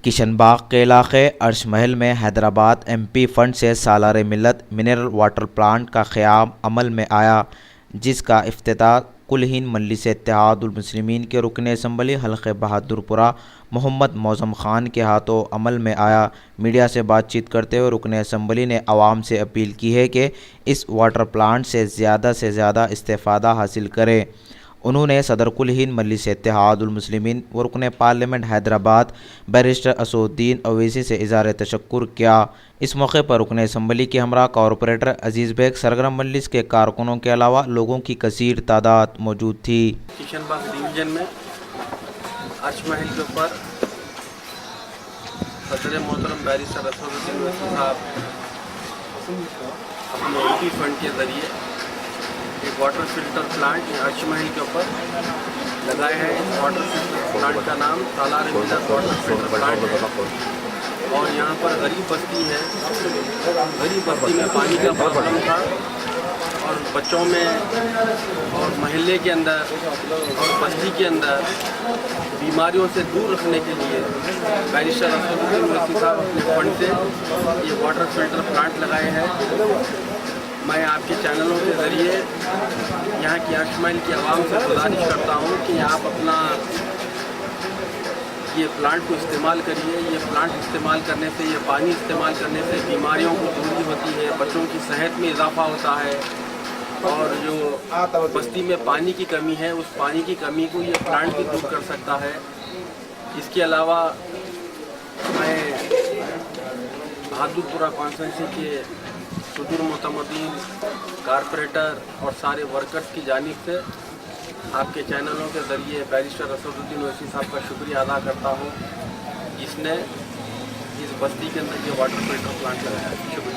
किशनबाग के इलाके अर्श महल में हैदराबाद एमपी फंड से सालार मिल्लत मिनरल वाटर प्लांट का क़याम अमल में आया, जिसका इफ्तिताह कुल-हिंद मजलिस इत्तेहादुल मुस्लिमीन के रुकन असम्बली हल्क़े बहादुरपुरा मोहम्मद मौज़म ख़ान के हाथों अमल में आया। मीडिया से बातचीत करते हुए रुकन असम्बली ने आवाम से अपील की है कि इस वाटर प्लांट से ज़्यादा इस्तेफ़ादा हासिल करें। उन्होंने सदर कुल हिंद मजलिस इत्तेहादुल मुस्लिमीन व रुकन पार्लियामेंट हैदराबाद बैरिस्टर असदुद्दीन ओवैसी से इज़हार तशक्कुर किया। इस मौके पर रुकन असम्बली के हमरा कॉरपोरेटर अजीज़ बेग, सरगर्म मजलिस के कारकुनों के अलावा लोगों की कसीर तादाद मौजूद थी। किशनबाग डिवीज़न में अर्श महल के ऊपर सदर मोहतरम बैरिस्टर असदुद्दीन ओवैसी साहब अपने एमपी फंड के ज़रिए एक वाटर फिल्टर प्लांट अर्श महल के ऊपर लगाए हैं। इस वाटर फिल्टर प्लांट का नाम सालार मिल्लत वाटर फिल्टर प्लांट है और यहाँ पर गरीब बस्ती है। गरीब बस्ती में पानी का प्रॉब्लम था और बच्चों में और महल्ले के अंदर और बस्ती के अंदर बीमारियों से दूर रखने के लिए बैरिस्टर असदुद्दीन ओवैसी साहब अपने फंड से ये वाटर फिल्टर प्लांट लगाए हैं। मैं आपके चैनलों के ज़रिए यहाँ की अर्श महल की आवाम से गुजारिश करता हूँ कि आप अपना ये प्लांट को इस्तेमाल करिए। ये प्लांट इस्तेमाल करने से, ये पानी इस्तेमाल करने से बीमारियों को दूरी होती है, बच्चों की सेहत में इजाफा होता है और जो बस्ती में पानी की कमी है उस पानी की कमी को ये प्लांट भी दूर कर सकता है। इसके अलावा मैं बहादुरपुरा कॉन्स्टिट्यूंसी के सुदूर मोतमदीन कारपोरेटर और सारे वर्कर्स की जानिब से आपके चैनलों के ज़रिए बैरिस्टर असदुद्दीन ओवैसी साहब का शुक्रिया अदा करता हूँ, जिसने इस बस्ती के अंदर ये वाटर फिल्टर प्लांट लगाया है। शुक्रिया।